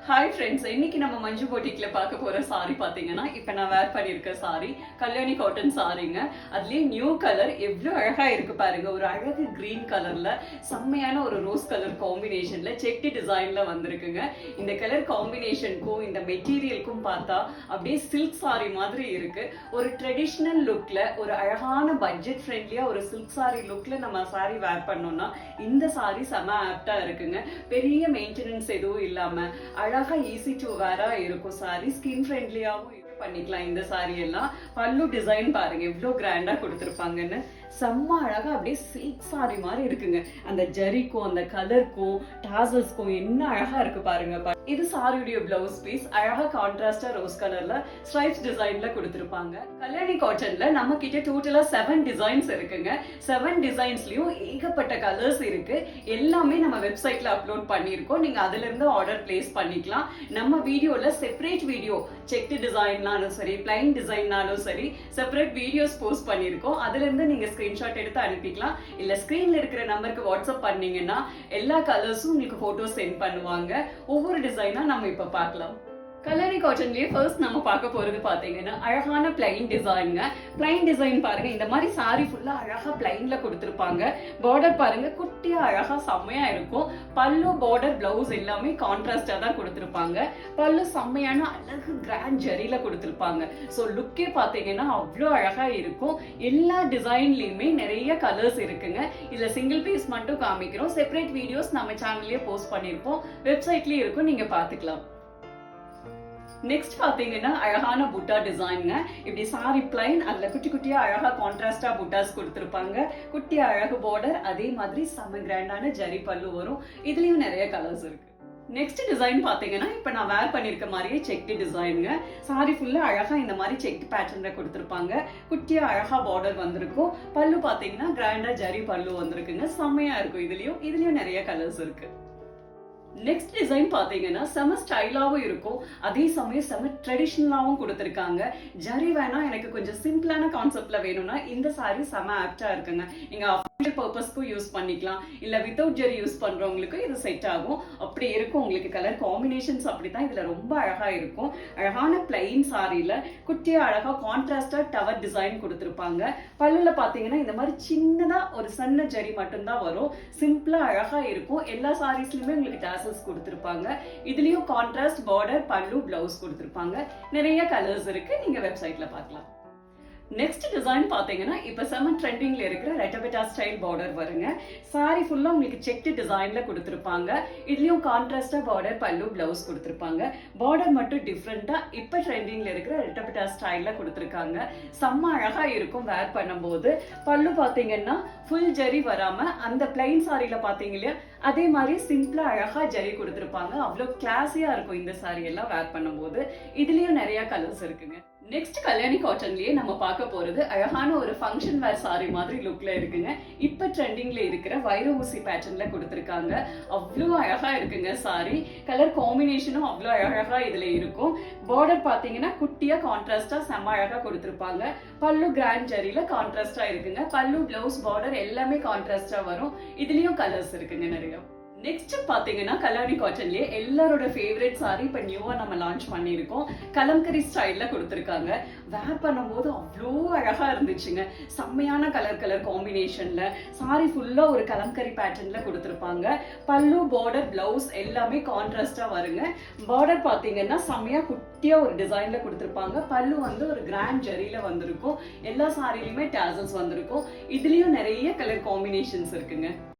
Hi friends, இன்னைக்கு நம்ம மஞ்சு போட்டிக்ல பார்க்க போற சாரி பாத்தீங்கன்னா, இப்ப நான் வேர் பண்ணிருக்க சாரி கல்யாணி காட்டன் சாரிங்க. அதுலயே நியூ கலர் எவ்வளவு அழகா இருக்கு பாருங்க. ஒரு அழகு கிரீன் கலர்ல செம்மையான ஒரு ரோஸ் கலர் காம்பினேஷன்ல செக் டிசைன்ல வந்திருக்குங்க. இந்த கலர் காம்பினேஷனுக்கும் இந்த மெட்டீரியலுக்கும் பார்த்தா அப்படியே சில்க் சாரி மாதிரி இருக்கு. ஒரு ட்ரெடிஷ்னல் லுக்ல ஒரு அழகான பட்ஜெட் ஃப்ரெண்ட்லியா ஒரு சில்க் சாரி லுக்ல நம்ம சாரி வேர் பண்ணோம்னா இந்த சாரி செம ஆப்டா இருக்குங்க. பெரிய மெயின்டெனன்ஸ் எதுவும் இல்லாம அழகா ஈஸி டு வேரா இருக்கும். சாரி ஸ்கின் ஃப்ரெண்ட்லியாவும் பண்ணிக்கலாம். இந்த சாரி எல்லாம் பல்லு டிசைன் பாருங்க எவ்வளவு கிராண்டா கொடுத்திருப்பாங்கன்னு. செம்ம அழகா அப்படியே சில்க் சாரி மாதிரி இருக்குங்க. அந்த ஜரிக்கும் அந்த கலருக்கும் டாசல்ஸ்க்கும் என்ன அழகா இருக்கு பாருங்க. இது சாரியுடைய பிளவுஸ் பீஸ். அழகா கான்ட்ராஸ்டா ரோஸ் கலர்ல ஸ்ட்ரைப்ஸ் டிசைன்ல கொடுத்திருப்பாங்க. கல்யாணி காட்டன்ல நம்ம கிட்ட டோட்டலா 7 டிசைன்ஸ் இருக்குங்க. 7 டிசைன்ஸ்லயும் ஏகப்பட்ட கலர்ஸ் இருக்கு. எல்லாமே நம்ம வெப்சைட்ல அப்லோட் பண்ணிருக்கோம். நீங்க அதுல இருந்து ஆர்டர் பிளேஸ் பண்ணிக்கலாம். நம்ம வீடியோல செப்பரேட் வீடியோ செக் டிசைன்னாலும் சரி, பிளைன் டிசைன்னாலும் சரி, செப்பரேட் வீடியோஸ் போஸ்ட் பண்ணிருக்கோம். அதுல இருந்து நீங்க ஸ்கிரீன்ஷாட் எடுத்து அனுப்பிக்கலாம். இல்ல ஸ்கிரீன்ல இருக்கிற நம்பருக்கு வாட்ஸ்அப் பண்ணீங்கன்னா எல்லா கலர்ஸும் உங்களுக்கு போட்டோ சென்ட் பண்ணுவாங்க. ஒவ்வொரு டிசைனா நம்ம இப்ப பார்க்கலாம். கல்யாணி காட்டன்லயே ஃபர்ஸ்ட் நம்ம பார்க்க போறது பாத்தீங்கன்னா அழகான பிளைன் டிசைனுங்க. பிளைன் டிசைன் பாருங்க, இந்த மாதிரி சாரி ஃபுல்லா அழகா பிளைன்ல கொடுத்திருப்பாங்க. பார்டர் பாருங்க குட்டியா அழகா செம்மையா இருக்கும். பல்லு பார்டர் பிளவுஸ் எல்லாமே கான்ட்ராஸ்டா தான் கொடுத்திருப்பாங்க. பல்லு செம்மையான அழகு கிராண்ட் ஜரியில கொடுத்திருப்பாங்க. சோ லுக்கே பாத்தீங்கன்னா அவ்வளோ அழகா இருக்கும். எல்லா டிசைன்லயுமே நிறைய கலர்ஸ் இருக்குங்க. இதுல சிங்கிள் பீஸ் மட்டும் காமிக்கிறோம். செப்பரேட் வீடியோஸ் நம்ம சேனல்லயே போஸ்ட் பண்ணிருப்போம். வெப்சைட்லயே இருக்கும், நீங்க பாத்துக்கலாம். நெக்ஸ்ட் பாத்தீங்கன்னா அழகான புட்டா டிசைனுங்க. இப்படி சாரி பிளைன், அதுல குட்டி குட்டியா அழகா கான்ட்ராஸ்டா புட்டாஸ் கொடுத்திருப்பாங்க. குட்டியா அழகு பார்டர், அதே மாதிரி செம்ம கிராண்டான ஜரி பல்லு வரும். இதுலயும் நிறைய கலர்ஸ் இருக்கு. நெக்ஸ்ட் டிசைன் பாத்தீங்கன்னா இப்ப நான் வேர் பண்ணிருக்க மாதிரியே செக் டிசைனுங்க. சாரி ஃபுல்லா அழகா இந்த மாதிரி செக் பேட்டர்ன்ல கொடுத்திருப்பாங்க. குட்டியா அழகா பார்டர் வந்திருக்கும். பல்லு பாத்தீங்கன்னா கிராண்டா ஜரி பல்லு வந்திருக்குங்க. செம்மையா இருக்கும். இதுலயும் நிறைய கலர்ஸ் இருக்கு. நெக்ஸ்ட் டிசைன் பாத்தீங்கன்னா செம ஸ்டைலாவும் இருக்கும். அதே சமயம் செம ட்ரெடிஷனலாவும் கொடுத்திருக்காங்க. ஜரி வேணா எனக்கு கொஞ்சம் சிம்பிளான கான்செப்ட்ல வேணும்னா இந்த சாரி செம ஆப்டா இருக்குங்க. நீங்க அஃபிஷியல் பர்பஸ்க்கும் யூஸ் பண்ணிக்கலாம். இல்ல வித்தவுட் ஜரி யூஸ் பண்றவங்களுக்கு இது செட் ஆகும். அப்படி இருக்கும். உங்களுக்கு கலர் காம்பினேஷன்ஸ் அப்படித்தான் இதுல ரொம்ப அழகா இருக்கும். அழகான பிளைன் சாரியில குட்டியா அழகா கான்ட்ராஸ்டா டவர் டிசைன் கொடுத்திருப்பாங்க. பல்லுல பாத்தீங்கன்னா இந்த மாதிரி சின்னதா ஒரு சன்ன ஜரி மட்டும்தான் வரும். சிம்பிளா அழகா இருக்கும். எல்லா சாரீஸ்லயுமே உங்களுக்கு கொடுத்திருப்பாங்க. இதுலயும் கான்ட்ராஸ்ட் பார்டர், பல்லு, பிளவுஸ் கொடுத்திருப்பாங்க. நிறைய கலர்ஸ் இருக்கு, நீங்க வெப்சைட்ல பார்க்கலாம். நெக்ஸ்ட் டிசைன் பாத்தீங்கன்னா இப்ப செம ட்ரெண்டிங்ல இருக்கிற ரெட்டபெட்டா ஸ்டைல் பார்டர் வருங்க. சாரி ஃபுல்லா உங்களுக்கு செக் டிசைன்ல கொடுத்திருப்பாங்க. இதுலயும் கான்ட்ராஸ்டா பார்டர், பல்லு, பிளவுஸ் கொடுத்திருப்பாங்க. பார்டர் மட்டும் டிஃப்ரெண்டா இப்ப ட்ரெண்டிங்ல இருக்கிற ரெட்டபெட்டா ஸ்டைல்ல கொடுத்திருக்காங்க. செம்ம அழகா இருக்கும் வேர் பண்ணும்போது. பல்லு பாத்தீங்கன்னா ஃபுல் ஜரி வராம அந்த பிளைன் சாரியில பாத்தீங்க இல்லையா, அதே மாதிரி சிம்பிளா அழகா ஜரி கொடுத்திருப்பாங்க. அவ்வளவு கிளாஸியா இருக்கும் இந்த சாரி எல்லாம் வேர் பண்ணும்போது. இதுலயும் நிறைய கலர்ஸ் இருக்குங்க. நெக்ஸ்ட் கல்யாணி காட்டன்லயே நம்ம பார்க்க போறது அழகான ஒரு ஃபங்க்ஷன் வேர் சாரி மாதிரி லுக்ல இருக்குங்க. இப்ப ட்ரெண்டிங்ல இருக்கிற வைர ஊசி பேட்டர்ன்ல கொடுத்திருக்காங்க. அவ்வளவு அழகா இருக்குங்க சாரி. கலர் காம்பினேஷனும் அவ்வளவு அழகா இதுல இருக்கும். பார்டர் பாத்தீங்கன்னா குட்டியா கான்ட்ராஸ்டா செம்ம அழகா கொடுத்திருப்பாங்க. பல்லு கிராண்ட் ஜரியில கான்ட்ராஸ்டா இருக்குங்க. பல்லு, பிளவுஸ், பார்டர் எல்லாமே கான்ட்ராஸ்டா வரும். இதுலயும் கலர்ஸ் இருக்குங்க நிறைய. நெக்ஸ்ட் பாத்தீங்கன்னா கல்யாணி காட்டன்லயே எல்லாரோட ஃபேவரட் சாரி இப்ப நியூவா நம்ம லான்ச் பண்ணிருக்கோம். கலம்கரி ஸ்டைல்ல கொடுத்திருக்காங்க. வேர் பண்ணும்போது அவ்வளோ அழகா இருந்துச்சுங்க. செம்மையான கலர் காம்பினேஷன்ல சாரி ஃபுல்லா ஒரு கலம்கரி பேட்டர்ன்ல கொடுத்திருப்பாங்க. பல்லு, பார்டர், பிளவுஸ் எல்லாமே கான்ட்ராஸ்டா வருங்க. பார்டர் பாத்தீங்கன்னா செம்மையா குட்டியா ஒரு டிசைன்ல கொடுத்திருப்பாங்க. பல்லு வந்து ஒரு கிராண்ட் ஜரியில வந்திருக்கும். எல்லா சாரிலுமே டாசல்ஸ் வந்திருக்கும். இதுலயும் நிறைய கலர் காம்பினேஷன்ஸ் இருக்குங்க.